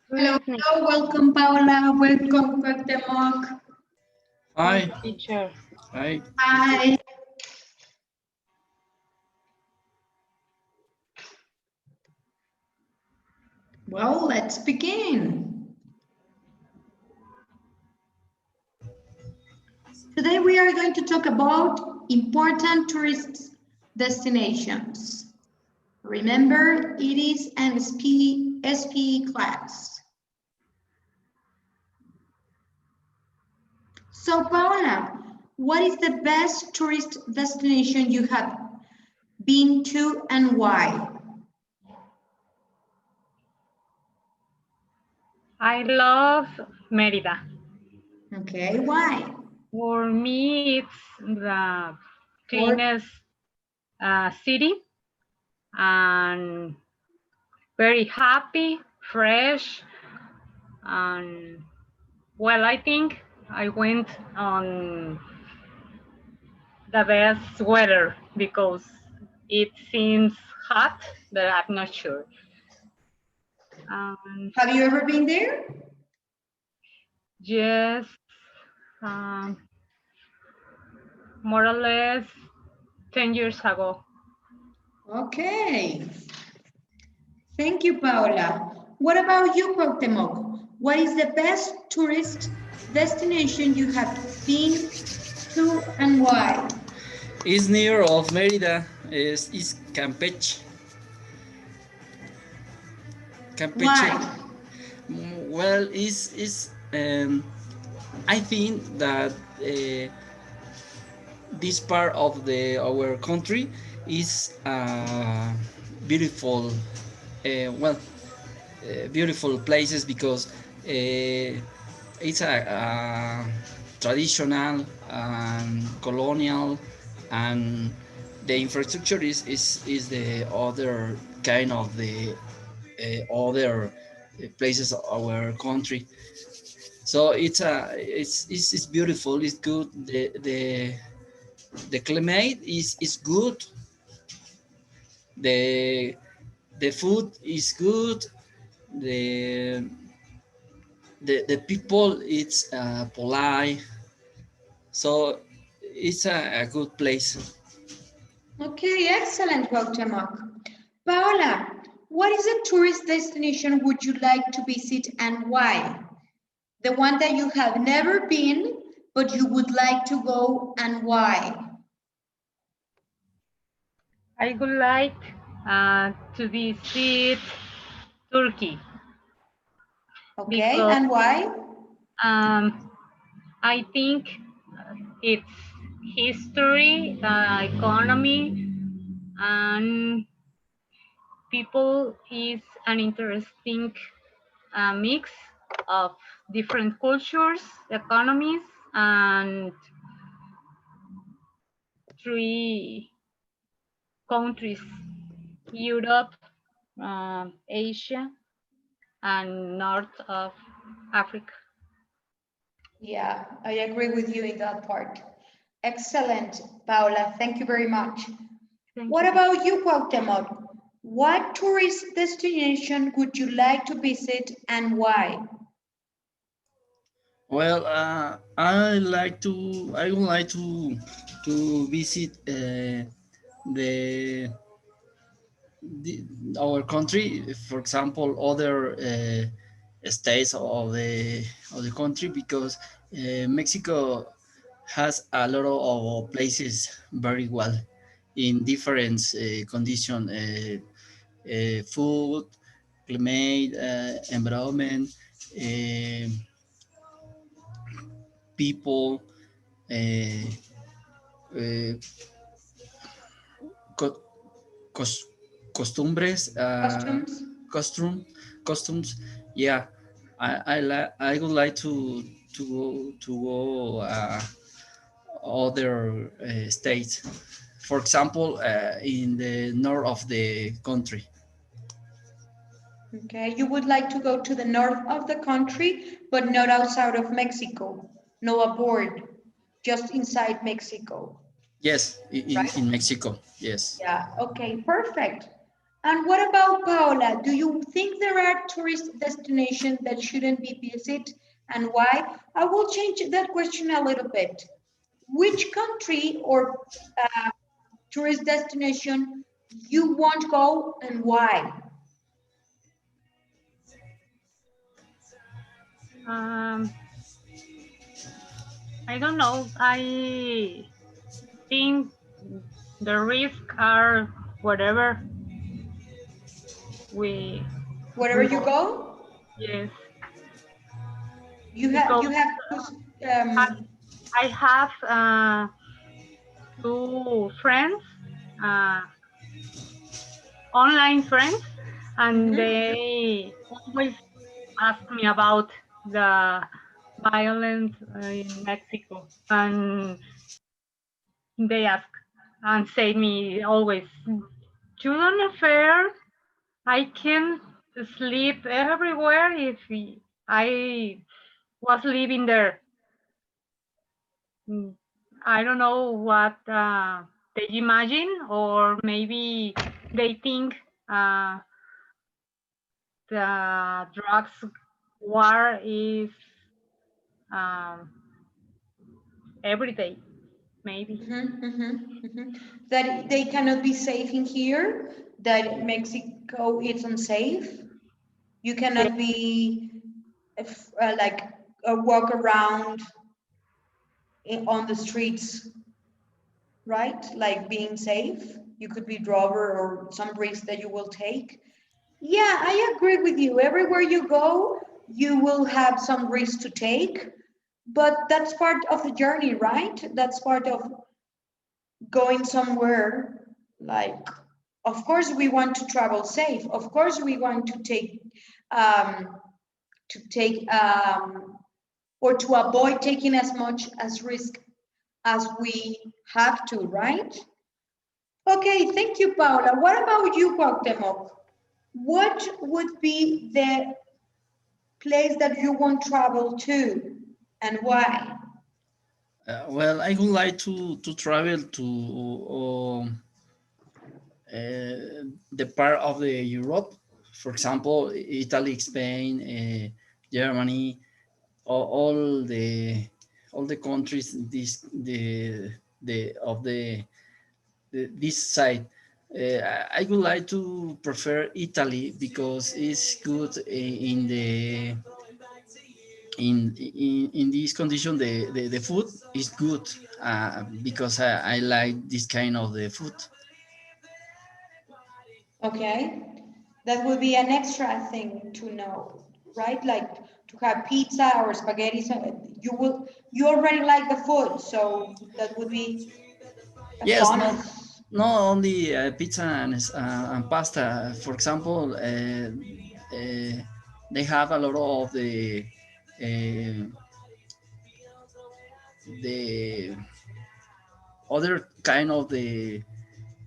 Good Hello, evening, hello, welcome Paola, welcome Cuauhtemoc. Hi. teacher. Hi, teacher. Hi. Well, let's begin. Today we are going to talk about important tourist destinations. Remember, it is an SP class. So Paola, what is the best tourist destination you have been to and why? I love Merida. Okay, why? For me, it's the Or cleanest city and very happy, fresh. And well, I think I went on the best weather because it seems hot, but I'm not sure. have you ever been there? Yes, um, more or less 10 years ago. Okay. Thank you, Paola. What about you, Cuauhtemoc? What is the best tourist destination you have been to and why? It's near of Merida. Is Campeche. Campeche. Why? Well, is I think that this part of the our country is beautiful. Well, beautiful places because it's a traditional and colonial, and the infrastructure is the other kind of the other places of our country. So it's beautiful. It's good. The climate is good. The food is good. The the people it's polite, so it's a good place. Okay, excellent, Cuauhtemoc. Paola, what is a tourist destination would you like to visit and why? The one that you have never been, but you would like to go and why? I would like to visit Turkey Okay, because and why? I think its history, economy, and people is an interesting mix of different cultures, economies, and three countries: Europe, Asia, and North of Africa. Yeah, I agree with you in that part. Excellent, Paula. Thank you very much. Thank What you. about you, Cuauhtemoc? What tourist destination would you like to visit and why? Well, I would like to visit the, the our country, for example, other states of the country, because Mexico has a lot of places very well in different condition, food, climate, environment, uh, people, uh, uh, co- cos- costumbres, Costumes? costume, costumes. Yeah, I would like to go other states. For example, in the north of the country. Okay, you would like to go to the north of the country, but not outside of Mexico, no abroad, just inside Mexico, Yes, right? in Mexico. Yes. Yeah, okay, perfect. And what about Paola? Do you think there are tourist destinations that shouldn't be visited and why? I will change that question a little bit. Which country or tourist destination you won't go and why? Um, I don't know. I think the risks are whatever we Wherever we you go. go, Yes, you have because you have to I, I have two friends, uh, online friends, and mhm. they always ask me about the violence in Mexico, and they ask and say me always, "You don't affair. I can sleep everywhere if I was living there." Mm, I don't know what they imagine, or maybe they think uh, the drugs war is um, every day, maybe. That they cannot be safe in here, that Mexico is unsafe. You Yeah, cannot be like walk around on the streets, right? Like being safe. You could be robber or some risk that you will take. Yeah, I agree with you. Everywhere you go, you will have some risk to take, but that's part of the journey, right? That's part of going somewhere. Like, of course we want to travel safe, of course we want um, to take or to avoid taking as much as risk as we have to, right? Okay, thank you, Paula. What about you, Cuauhtemoc? What would be the place that you want travel to and why? Well, I would like to travel to the part of the Europe, for example, Italy, Spain, Germany, all the countries the of the this side. I would like to prefer Italy because it's good in the in this condition the food is good because I like this kind of the food. Okay, that would be an extra thing to know, right? Like to have pizza or spaghetti. So you already like the food, so that would be a Yes, not bonus. not only pizza and pasta. For example, they have a lot of uh, the other kind of the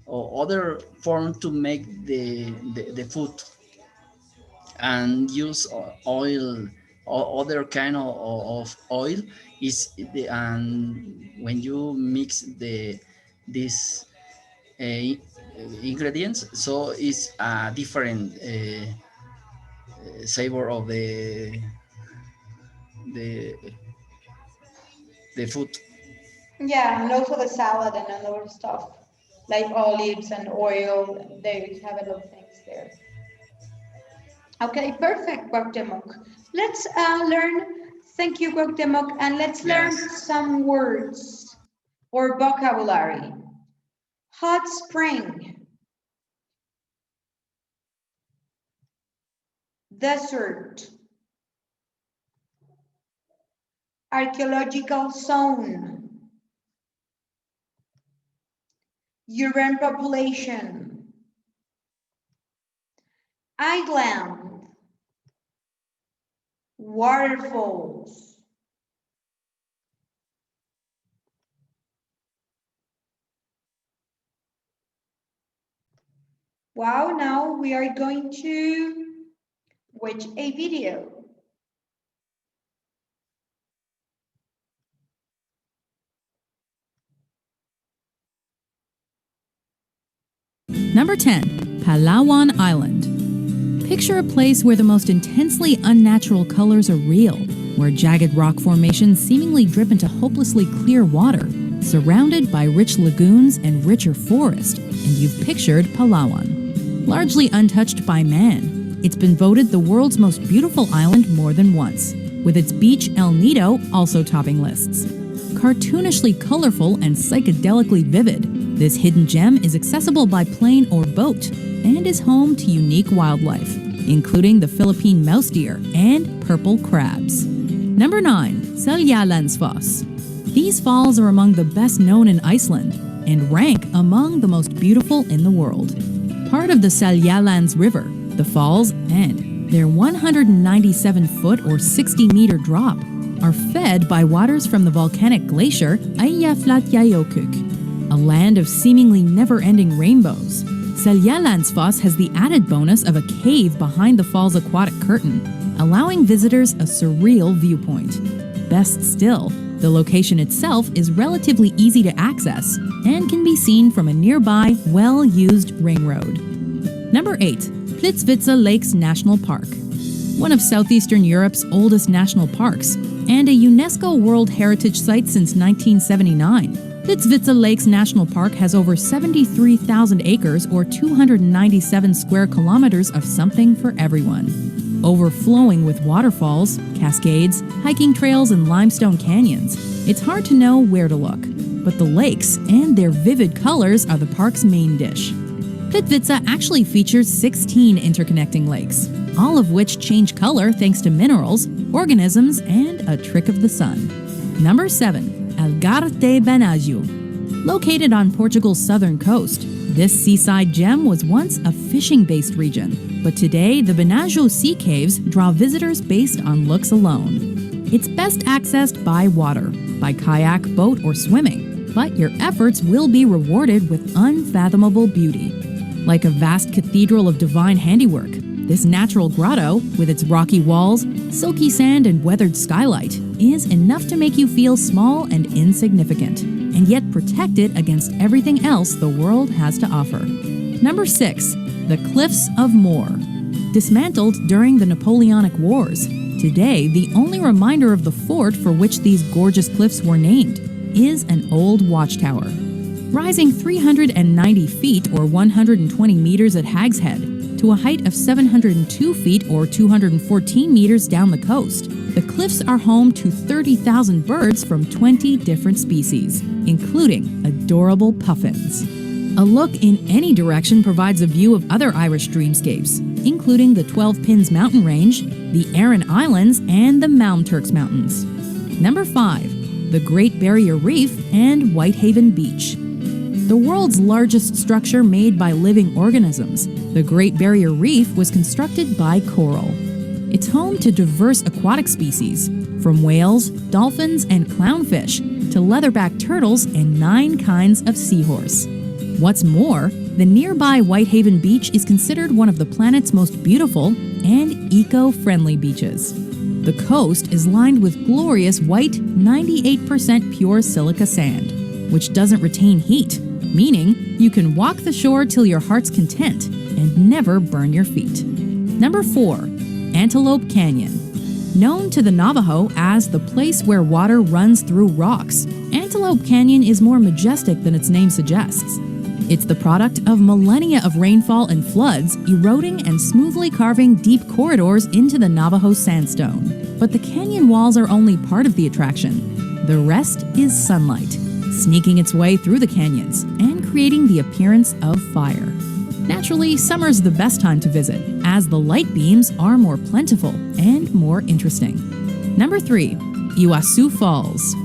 or other form to make the food and use oil or other kind of oil is the and when you mix these ingredients so it's a different savor of the the food. Yeah, and also the salad and other stuff like olives and oil. They have a lot of things there. Okay, perfect, Cuauhtemoc. Let's learn. Thank you, Cuauhtemoc, and let's learn Yes. some words or vocabulary. Hot spring, desert, archaeological zone, urban population, island, waterfalls. Wow, now we are going to watch a video. Number 10. Palawan Island. Picture a place where the most intensely unnatural colors are real, where jagged rock formations seemingly drip into hopelessly clear water, surrounded by rich lagoons and richer forest, and you've pictured Palawan. Largely untouched by man, it's been voted the world's most beautiful island more than once, with its beach El Nido also topping lists. Cartoonishly colorful and psychedelically vivid, this hidden gem is accessible by plane or boat and is home to unique wildlife, including the Philippine mouse deer and purple crabs. Number 9. Seljalandsfoss. These falls are among the best known in Iceland and rank among the most beautiful in the world. Part of the Seljalands River, the falls, and their 197-foot or 60-meter drop are fed by waters from the volcanic glacier Eyjafjallajökull, a land of seemingly never-ending rainbows. Seljalandsfoss has the added bonus of a cave behind the fall's aquatic curtain, allowing visitors a surreal viewpoint. Best still, the location itself is relatively easy to access and can be seen from a nearby, well-used ring road. Number 8. Plitvice Lakes National Park. One of southeastern Europe's oldest national parks and a UNESCO World Heritage Site since 1979, Plitvice Lakes National Park has over 73,000 acres or 297 square kilometers of something for everyone. Overflowing with waterfalls, cascades, hiking trails, and limestone canyons, it's hard to know where to look. But the lakes and their vivid colors are the park's main dish. Plitvice actually features 16 interconnecting lakes, all of which change color thanks to minerals, organisms, and a trick of the sun. Number 7. Algarve de Benajo. Located on Portugal's southern coast, this seaside gem was once a fishing-based region, but today the Benajo Sea Caves draw visitors based on looks alone. It's best accessed by water, by kayak, boat, or swimming, but your efforts will be rewarded with unfathomable beauty. Like a vast cathedral of divine handiwork, this natural grotto, with its rocky walls, silky sand, and weathered skylight, is enough to make you feel small and insignificant, and yet protected against everything else the world has to offer. Number 6. The Cliffs of Moher. Dismantled during the Napoleonic Wars, today the only reminder of the fort for which these gorgeous cliffs were named is an old watchtower. Rising 390 feet or 120 meters at Hag's Head, to a height of 702 feet or 214 meters down the coast, the cliffs are home to 30,000 birds from 20 different species, including adorable puffins. A look in any direction provides a view of other Irish dreamscapes, including the 12 Pins mountain range, the Aran Islands, and the Malmturks Mountains. Number 5. The Great Barrier Reef and Whitehaven Beach. The world's largest structure made by living organisms, the Great Barrier Reef was constructed by coral. It's home to diverse aquatic species, from whales, dolphins, and clownfish, to leatherback turtles and 9 kinds of seahorse. What's more, the nearby Whitehaven Beach is considered one of the planet's most beautiful and eco-friendly beaches. The coast is lined with glorious white, 98% pure silica sand, which doesn't retain heat, meaning you can walk the shore till your heart's content and never burn your feet. Number 4. Antelope Canyon. Known to the Navajo as the place where water runs through rocks, Antelope Canyon is more majestic than its name suggests. It's the product of millennia of rainfall and floods eroding and smoothly carving deep corridors into the Navajo sandstone. But the canyon walls are only part of the attraction. The rest is sunlight, sneaking its way through the canyons and creating the appearance of fire. Naturally, summer's the best time to visit, as the light beams are more plentiful and more interesting. Number 3. Iguazu Falls.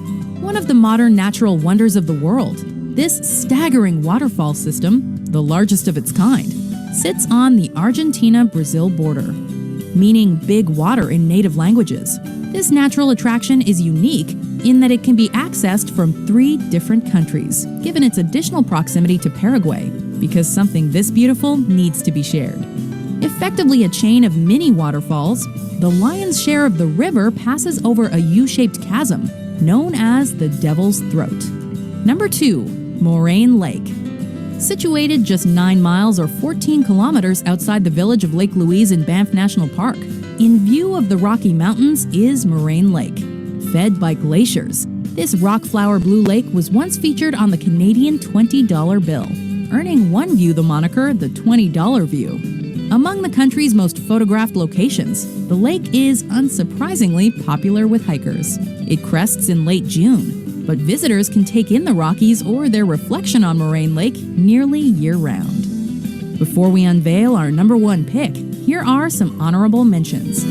One of the modern natural wonders of the world, this staggering waterfall system, the largest of its kind, sits on the Argentina-Brazil border, meaning big water in native languages. This natural attraction is unique in that it can be accessed from 3 different countries, given its additional proximity to Paraguay, because something this beautiful needs to be shared. Effectively a chain of mini waterfalls, the lion's share of the river passes over a U-shaped chasm known as the Devil's Throat. Number 2. Moraine Lake. Situated just 9 miles or 14 kilometers outside the village of Lake Louise in Banff National Park, in view of the Rocky Mountains is Moraine Lake. Fed by glaciers, this rock flower blue lake was once featured on the Canadian $20 bill, earning one view the moniker the $20 view. Among the country's most photographed locations, the lake is unsurprisingly popular with hikers. It crests in late June, but visitors can take in the Rockies or their reflection on Moraine Lake nearly year-round. Before we unveil our number one pick, here are some honorable mentions.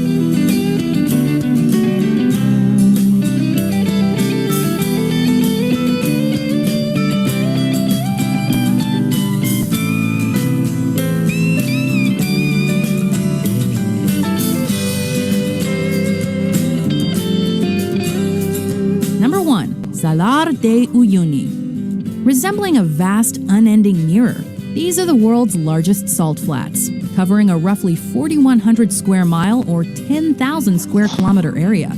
Number 1. Salar de Uyuni. Resembling a vast, unending mirror, these are the world's largest salt flats, covering a roughly 4,100 square mile or 10,000 square kilometer area.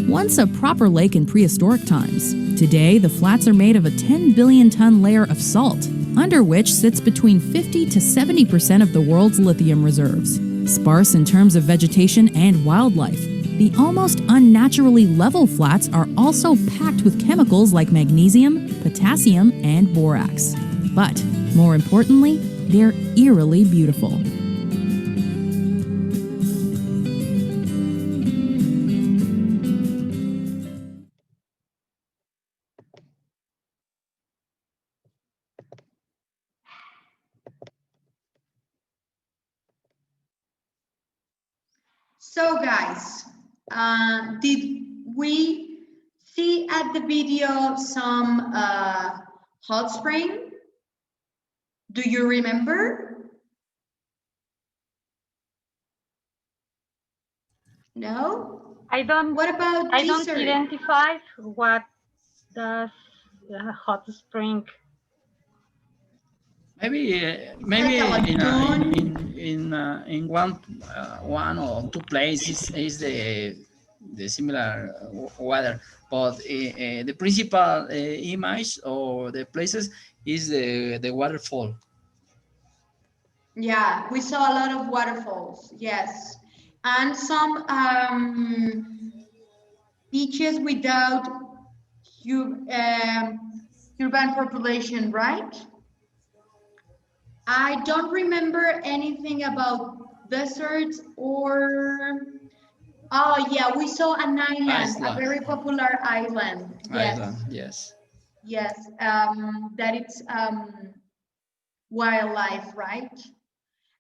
Once a proper lake in prehistoric times, today the flats are made of a 10 billion ton layer of salt, under which sits between 50 to 70% of the world's lithium reserves. Sparse in terms of vegetation and wildlife, the almost unnaturally level flats are also packed with chemicals like magnesium, potassium, and borax. But, more importantly, they're eerily beautiful. So guys, did we see at the video some hot spring? Do you remember? No? I don't. What about I don't desert? identify what does hot spring. Maybe Like a lagoon? in one or two places is the similar water, but the principal image or the places is the waterfall. Yeah, we saw a lot of waterfalls, yes. And some beaches without urban population, right? I don't remember anything about deserts or... Oh yeah, we saw an island, a very popular island. Yes, Island, yes. yes, that it's wildlife, right?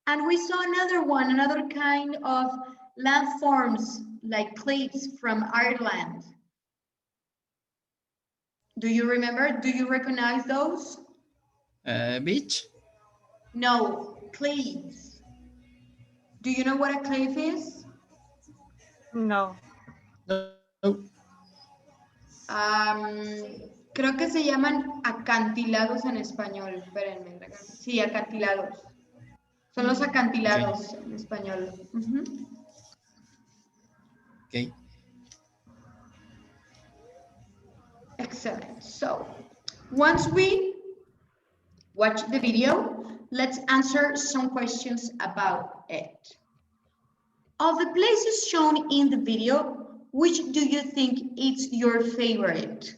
And we saw another one, another kind of landforms like cliffs from Ireland. Do you remember? Do you recognize those? Beach? No, cliffs. Do you know what a cliff is? No. No. Creo que se llaman acantilados en español. Espérenme. Sí, acantilados. Son los acantilados en español. Okay. Excellent. So, once we watch the video, let's answer some questions about it. Of the places shown in the video, which do you think is your favorite?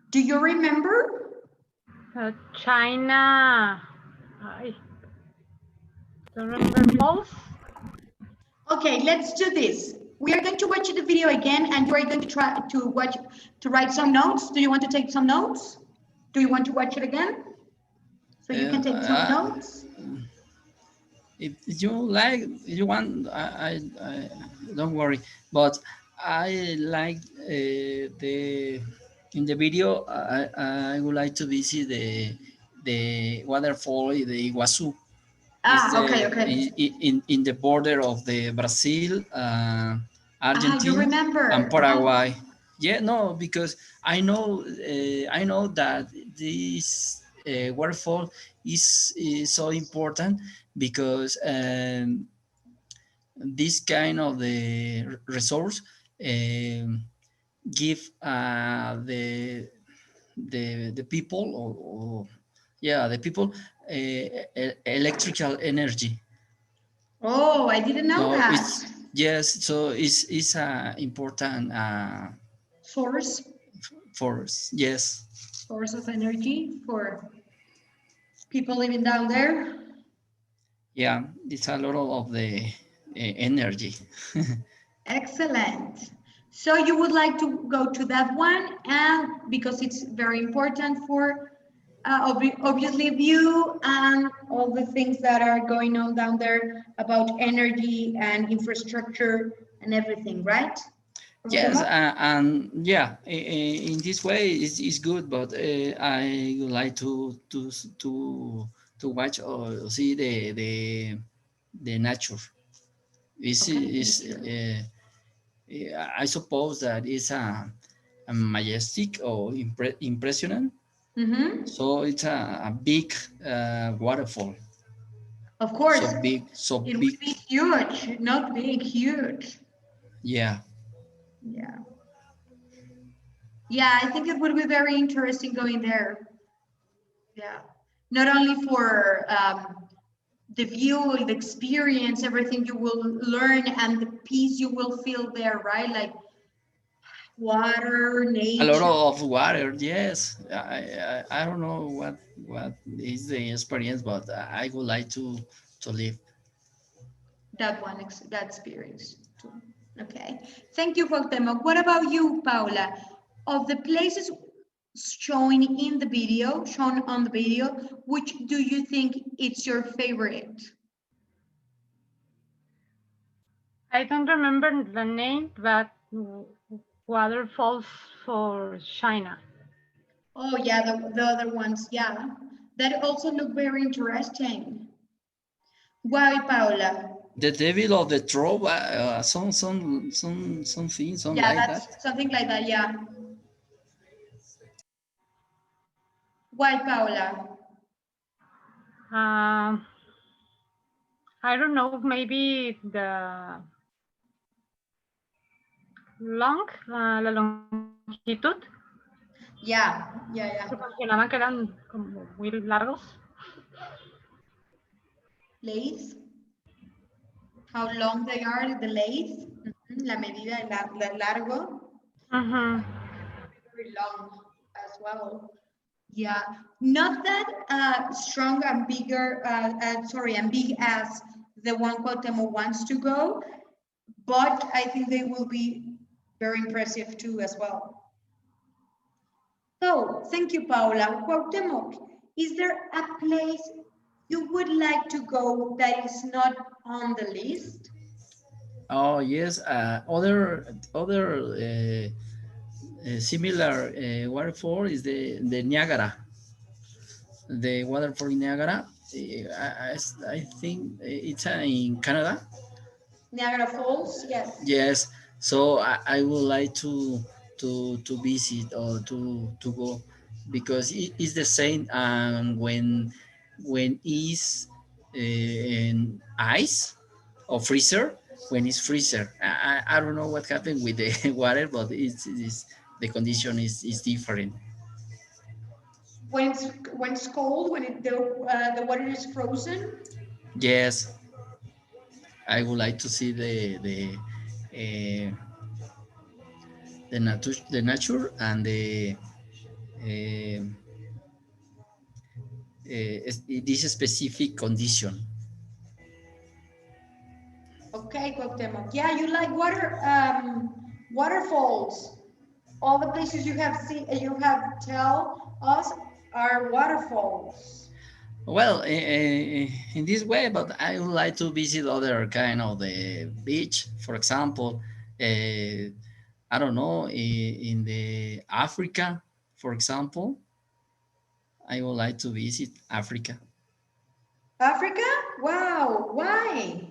Do you remember? China. I don't remember falls. Okay, let's do this. We are going to watch the video again, and you are going to try to write some notes. Do you want to take some notes? Do you want to watch it again? So you can take some notes. If you like, if you want, I don't worry. But I like the in the video. I would like to visit the waterfall, the Iguazu. Okay. In the border of the Brazil, Argentina, and Paraguay. Yeah, no, because I know that this waterfall is, so important because this kind of the resource give the people or yeah, the people electrical energy. Oh, I didn't know So that. it's yes, so it's important Source, for us. Yes, source of energy for people living down there. yeah, it's a lot of the energy. Excellent. So you would like to go to that one, and because it's very important for obviously view and all the things that are going on down there about energy and infrastructure and everything, right? Yes, Cuauhtémoc? and yeah, in this way it's good, but I would like to watch or see the nature. Okay, Is nature. I suppose that it's a majestic or impressionant. Mm-hmm. So it's a big waterfall. Of course, So it big. would be huge, not big, huge. Yeah. Yeah. Yeah, I think it would be very interesting going there. Yeah. Not only for the view, the experience, everything you will learn and the peace you will feel there, right? Like water, A lot nature, of water. Yes. I don't know what is the experience, but I would like to live. that one, that experience too. Okay. Thank you, Cuauhtémoc. What about you, Paula? Of the places showing in the video, shown on the video, which do you think it's your favorite? I don't remember the name, but waterfalls for China. Oh yeah, the other ones, yeah. That also look very interesting. Why, Paula? The devil of the throw. Something Yeah, like that's that. something like that, yeah. Why, Paula? Um, I don't know, maybe la longitud. Yeah, yeah, Se yeah. mencionaban que eran como muy largos. Lathe, how long they are, the lathe, la medida, el largo, Mm-hmm. very long as well. Yeah, not that strong and bigger, sorry, and big as the one Cuauhtémoc wants to go, but I think they will be very impressive too as well. So, thank you, Paula. Cuauhtémoc, is there a place you would like to go that is not on the list? Oh yes. Other similar waterfall is the Niagara. The waterfall in Niagara. I think it's in Canada. Niagara Falls, yes. Yes, so I would like to visit or to go because it is the same. When is in ice or freezer, when it's freezer, I don't know what happened with the water, but it's the condition is different. When it's cold, when the water is frozen. Yes, I would like to see uh, the nature and uh, this specific condition. Okay, Cuauhtémoc. Yeah, you like waterfalls. All the places you have seen, you have tell us are waterfalls. Well, in this way, but I would like to visit other kind of the beach, for example. I don't know, in the Africa, for example. I would like to visit Africa. Africa? Wow, why?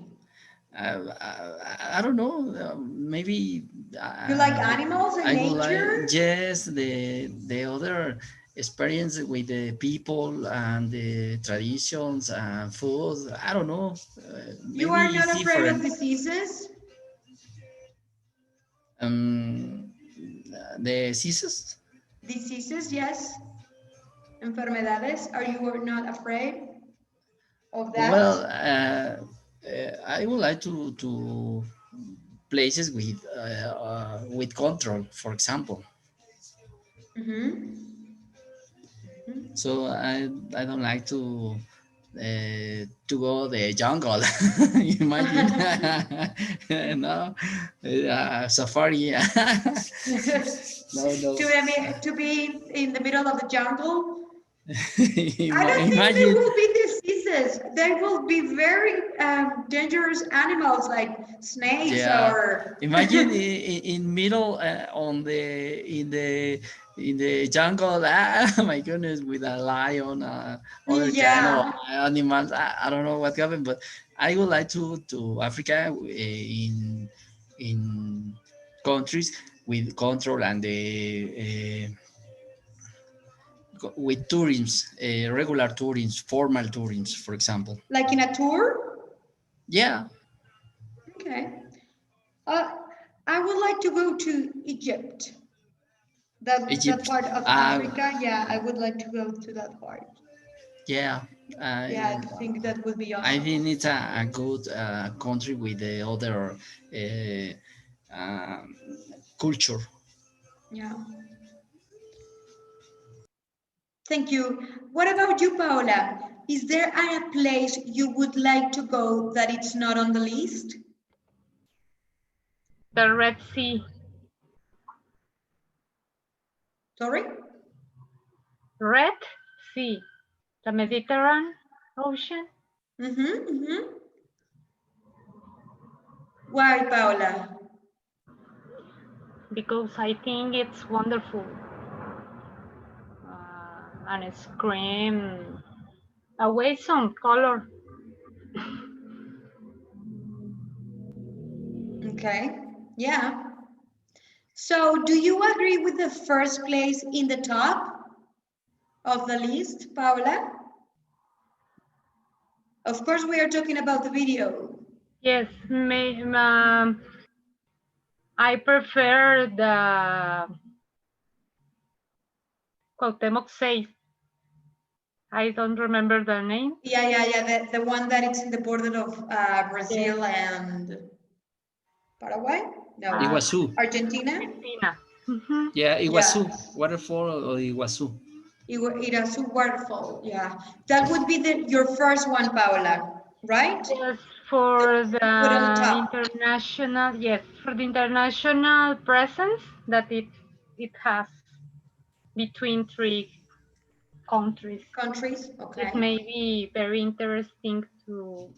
I don't know. Maybe You like animals and I would like, nature? yes, the other experience with the people and the traditions and food. I don't know. You Maybe are it's not afraid of different. diseases? Um, the diseases. Diseases, yes. Enfermedades, are you not afraid of that? Well, I would like to places with control, for example. Mm-hmm. So I don't like to go the jungle. Imagine, no, safari. No, no. To be in the middle of the jungle. I don't think there Imagine, will be diseases. There will be very dangerous animals like snakes yeah. or. Imagine in middle on the in the jungle. Ah, my goodness, with a lion, other kind of Yeah. animals. I don't know what happened, but I would like to Africa in countries with control and the with tourism, regular tourism, formal tourism, for example. Like in a tour? Yeah, Okay. Uh, I would like to go to Egypt. That Egypt. part of Africa, yeah, I would like to go to that part. Yeah, Yeah, I, I think that would be I awesome. think it's a good country with the other um, culture. Yeah. Thank you. What about you, Paola? Is there a place you would like to go that it's not on the list? The Red Sea. Sorry? Red Sea. The Mediterranean Ocean. Mm-hmm, mm-hmm. Why, Paola? Because I think it's wonderful. And it's cream away some color. Okay, yeah. So do you agree with the first place in the top of the list, Paola? Of course, we are talking about the video. Yes, I prefer the Cuauhtémoc 6. I don't remember the name. Yeah, yeah, yeah, the one that it's in the border of Brazil Yes. and Paraguay? No, Iguazu. Argentina? Argentina. Mhm. Yeah, Yeah, Iguazu. Waterfall or Iguazu. Irasu waterfall, yeah. That would be your first one, Paola, right? Yes, The for one you put on the the top. international, yes, for the international presence that it has between three countries. Countries, It okay. may be very interesting to.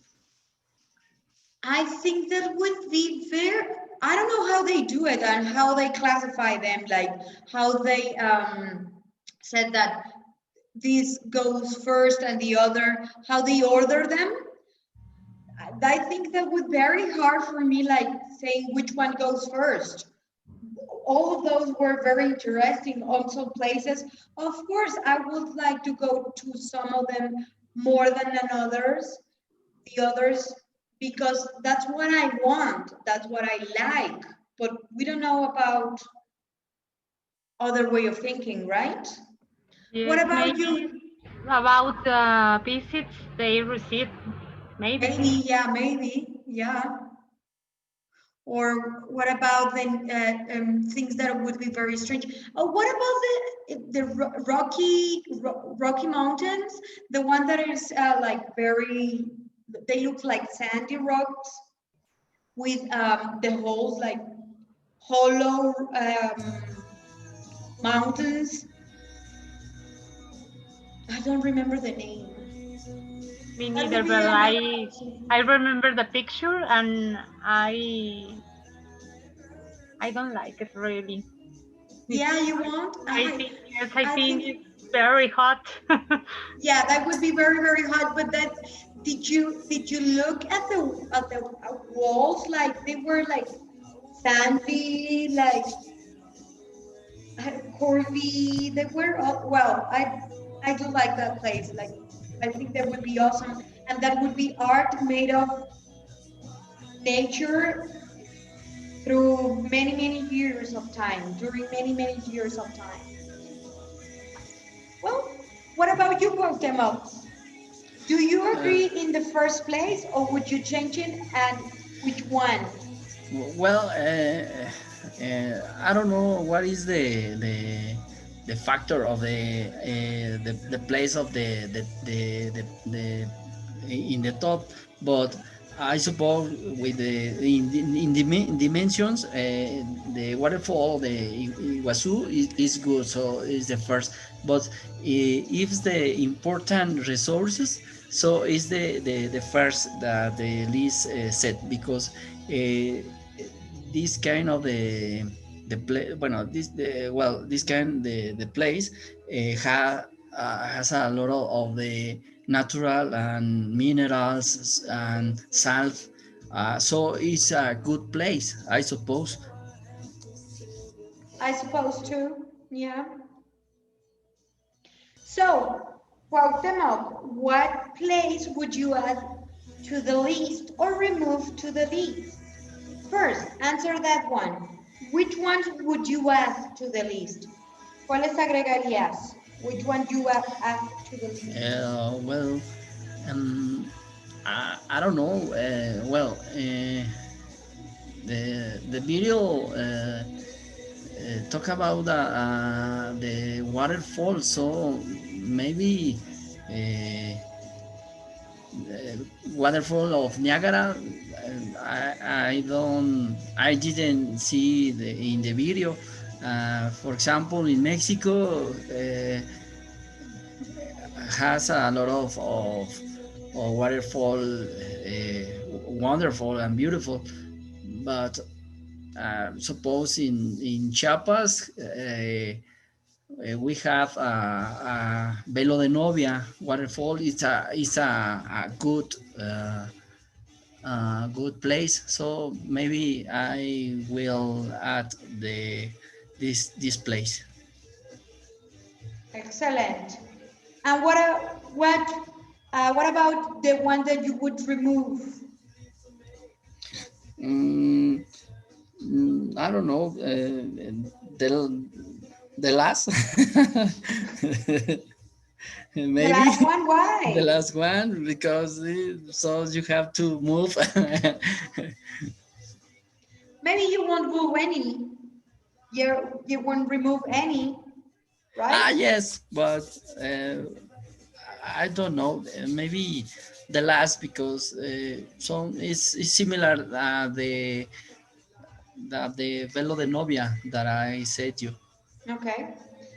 I think that would be very, I don't know how they do it and how they classify them, like how they said that this goes first and the other, how they order them. I think that would be very hard for me, like saying which one goes first. All of those were very interesting, also places. Of course, I would like to go to some of them more than the others, because that's what I want, that's what I like. But we don't know about other way of thinking, right? What Yes, about maybe you? about the visits they receive. Maybe. Maybe, yeah, maybe, yeah. Or what about the things that would be very strange? Oh, what about the Rocky Mountains? The one that is like very, they look like sandy rocks with the holes like hollow mountains. I don't remember the name. Me That would neither, be but another I option. I remember the picture and I don't like it really. It's, Yeah, you want? I think yes, I I think think it's very hot. yeah, that would be very, very hot. But that did you look at the walls, like they were like sandy, like curvy? They were all, well. I do like that place. Like I think that would be awesome, and that would be art made of nature through many, many years of time, during many, many years of time. Well, what about you, Cuauhtemoc? Do you agree in the first place, or would you change it, and which one? Well, I don't know what is the factor of the place of the in the top, but I suppose with in dimensions, the waterfall, the Iguazu is good, so it's the first. But if the important resources, so it's the first that the list set, because this kind of the play, bueno, this kind the place has a lot of the natural and minerals and salt, so it's a good place, I suppose. I suppose too, yeah. So, Cuauhtemoc, what place would you add to the list or remove to the list? First, answer that one. Which ones would you add to the list? ¿Cuáles agregarías? Which one you add to the list? Well, I don't know. The video talk about the waterfall, so maybe waterfall of Niagara. I didn't see in the video. For example, in Mexico, has a lot of waterfall, wonderful and beautiful, but suppose in Chiapas, we have a Velo de Novia waterfall. It's a good good place. So maybe I will add this place. Excellent. And what about the one that you would remove? Mm, I don't know. The last. The Maybe last one, the why? last one, because so you have to move. Maybe you won't move any. You won't remove any, right? Yes, but I don't know. Maybe the last, because so it's similar the velo de novia that I said you. Okay.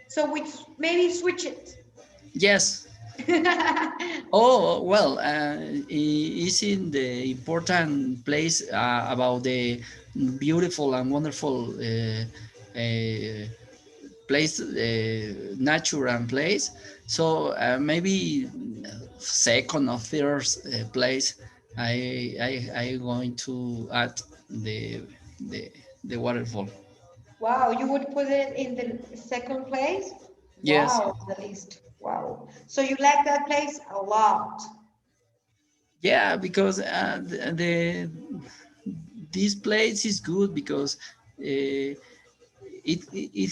So which maybe switch it. Yes. Oh well, is in the important place about the beautiful and wonderful place, nature and place. So maybe second or third place, I going to add the the the waterfall. Wow, you would put it in the second place? Yes. Wow, the list. Wow. So you like that place a lot. Yeah, because this place is good because it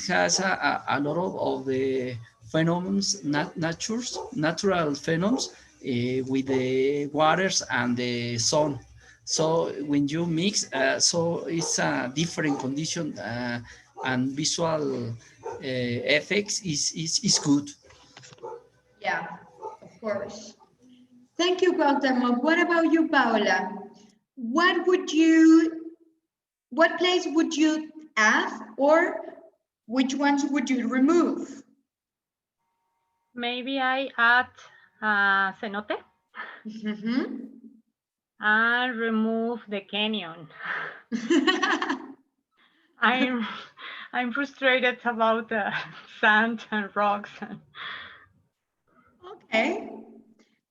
has a lot of the phenomena, natural phenomena, with the waters and the sun. So when you mix, so it's a different condition, and visual effects is good. Yeah, of course. Thank you, Cuauhtemoc. What about you, Paola? What would you, what place would you add, or which ones would you remove? Maybe I add cenote Mhm. and remove the canyon. I'm I'm frustrated about the sand and rocks. Okay.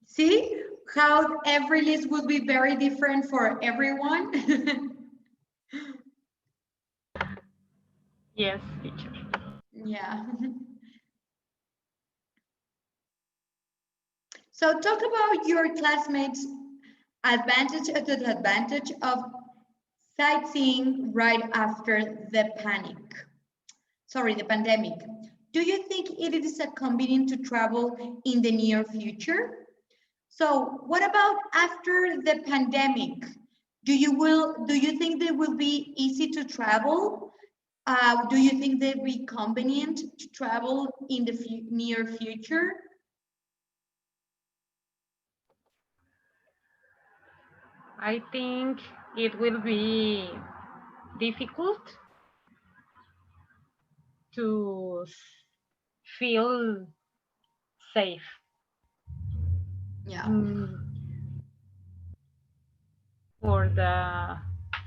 See how every list would be very different for everyone? Yes, teacher. Yeah. So talk about your classmates' advantage or disadvantage of sightseeing right after the pandemic. Do you think it is convenient to travel in the near future? So what about after the pandemic? Do you think they will be easy to travel? Do you think they'll be convenient to travel in the near future? I think it will be difficult to feel safe. Yeah.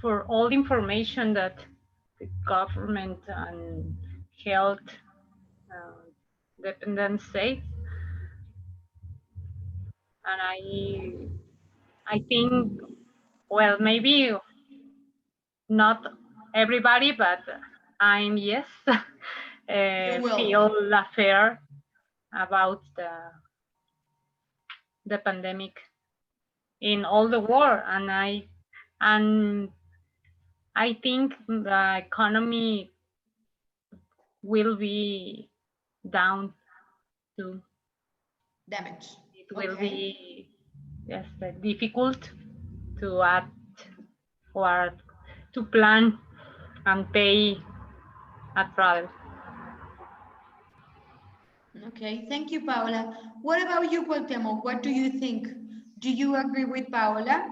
For all the information that the government and health uh, dependent say, and I think, well, maybe not everybody, but I'm yes You will. feel affair about the pandemic in all the world, and I think the economy will be down too. Damage. It will Okay. be, yes, difficult to act or to plan and pay a travel. Okay, thank you, Paola. What about you, Cuauhtémoc? What do you think? Do you agree with Paola?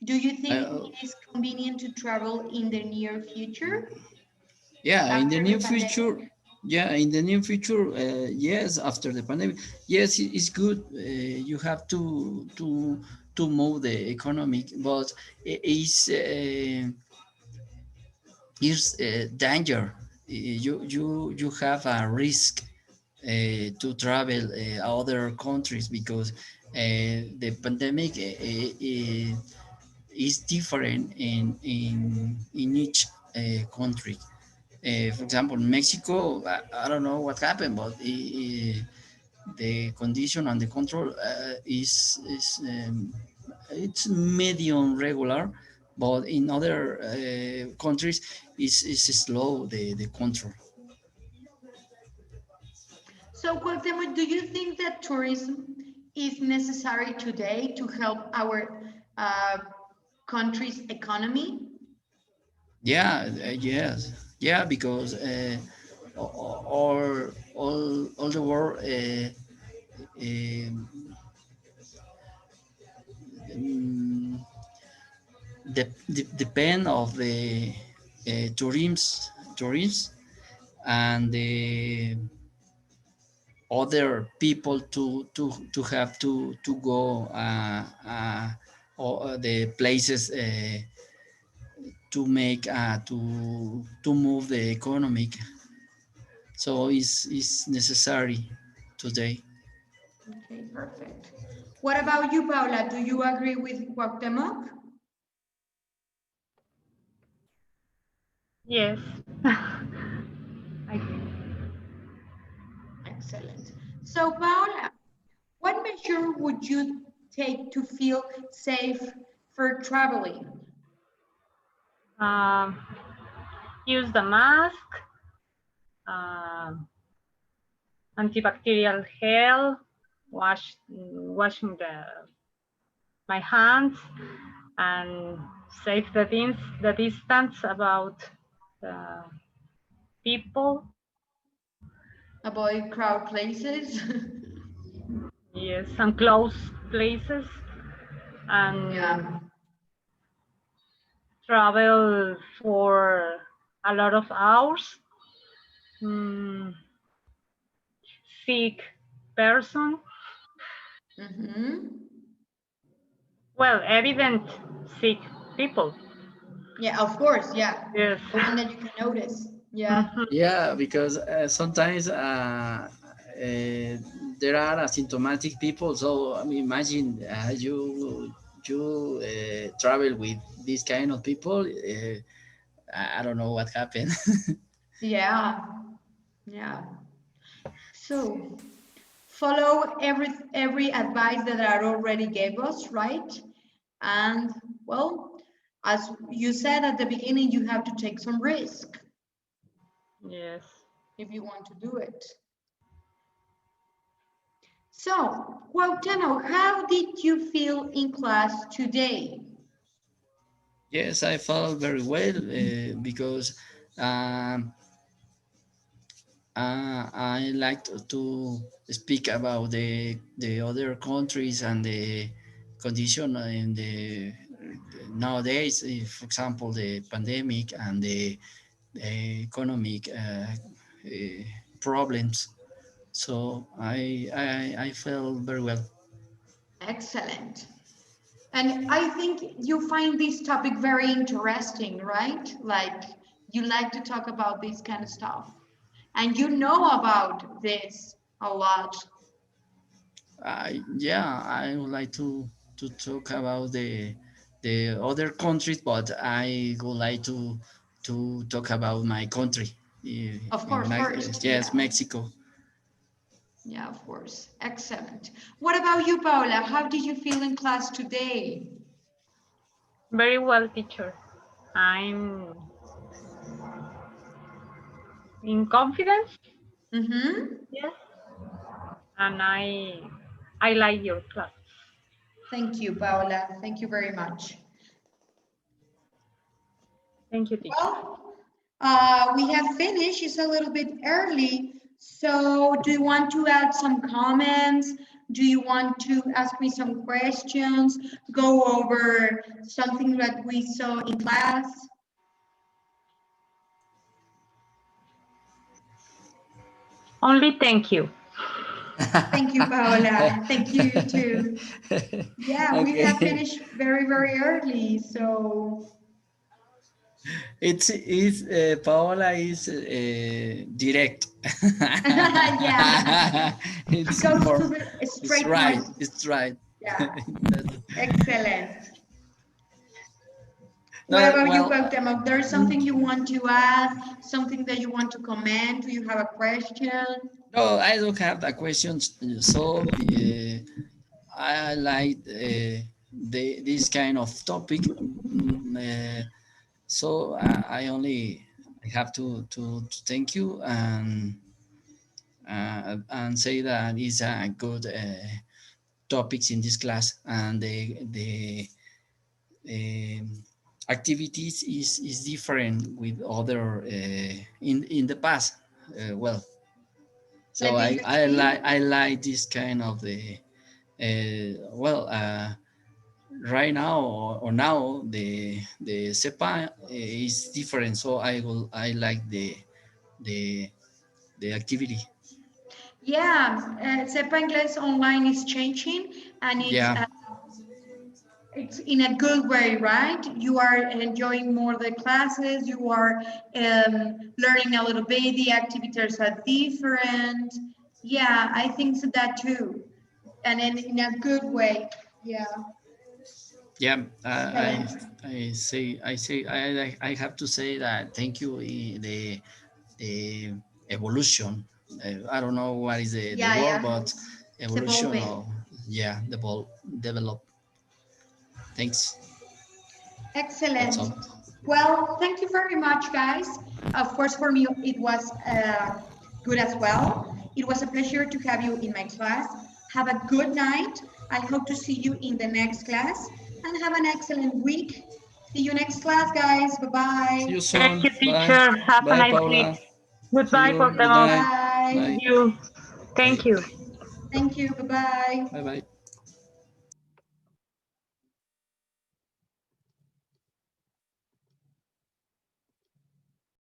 Do you think Uh, it is convenient to travel in the near future yeah, in the after the near pandemic? future, yeah, in the near future, yes, after the pandemic, yes, it's good. You have to move the economic, but it's here's danger. You have a risk to travel other countries because the pandemic is different in each country. For example, Mexico, I don't know what happened, but the condition and the control is it's medium regular, but in other countries is slow the control. So, Cuauhtémoc, do you think that tourism is necessary today to help our country's economy? Yeah, yes, yeah, because all the world um, um, depend of the tourism and the other people to have to go or the places to make to move the economic, so it's necessary today. Okay, perfect. What about you, Paula? Do you agree with Cuauhtémoc? Yes. I, Excellent. So, Paula, what measure would you take to feel safe for traveling? um, use the mask, um, antibacterial gel, washing my hands, and save the distance about the people. Avoid crowd places. Yes, and close places, and Yeah. travel for a lot of hours. Mm, sick person. Mm-hmm. Well, evident sick people. Yeah, of course. Yeah. Yes. The one that you can notice. Yeah. Mhm. Yeah, because sometimes there are asymptomatic people. So I mean, imagine you travel with this kind of people. I don't know what happened. Yeah. Yeah. So follow every advice that I already gave us, right? And well, As you said at the beginning, you have to take some risk Yes. if you want to do it. So, Cuauhtémoc, how did you feel in class today? Yes, I felt very well because um, I like to speak about the other countries and the condition in the nowadays. For example, the pandemic and the economic problems. So I felt very well. Excellent. And I think you find this topic very interesting, right? Like you like to talk about this kind of stuff. And you know about this a lot. Yeah, I would like to talk about the other countries, but I would like to talk about my country. Of course, first, Yes, yeah. Mexico. Yeah, of course. Excellent. What about you, Paula? How did you feel in class today? Very well, teacher. I'm in confidence. Mm-hmm. Yes. And I like your class. Thank you, Paula. Thank you very much. Thank you, teacher. Well, we have finished. It's a little bit early. So do you want to add some comments? Do you want to ask me some questions? Go over something that we saw in class? Only thank you. Thank you, Paola. Thank you too. Yeah, we have Okay. finished very, very early. So It's Paola is direct. yeah, she It's goes to more. the It's straight right. point. It's right. Yeah, excellent. What No, about you, well, Cuauhtémoc? There's something you want to add, something that you want to comment? Do you have a question? no, I don't have the questions. So I like this kind of topic. So I only have to thank you and say that it's a good topics in this class and the activities is different with other in the past. Well, so Like the ESP? I like this kind of the well right now or now the CEPA is different, so I like the the activity. Yeah, Cepa Inglés Online is changing and Yeah, it's in a good way, right? You are enjoying more the classes, you are learning a little bit, the activities are different. Yeah, I think so that too. And in a good way. Yeah, yeah. excellent. I have to say that thank you. The evolution. I don't know what is the Yeah, word, yeah, but it's evolution evolving. of yeah, the ball develop. Thanks. That's Excellent. all. Well, thank you very much, guys. Of course, for me, it was good as well. It was a pleasure to have you in my class. Have a good night. I hope to see you in the next class and have an excellent week. See you next class, guys. See Bye-bye. you Thank soon. you, Bye. teacher. Have a Bye, nice week. Paula. See Goodbye, you. Good Cuauhtémoc. night. Bye. Night. You. Bye. Thank you. Thank you. Bye-bye. Bye. Bye.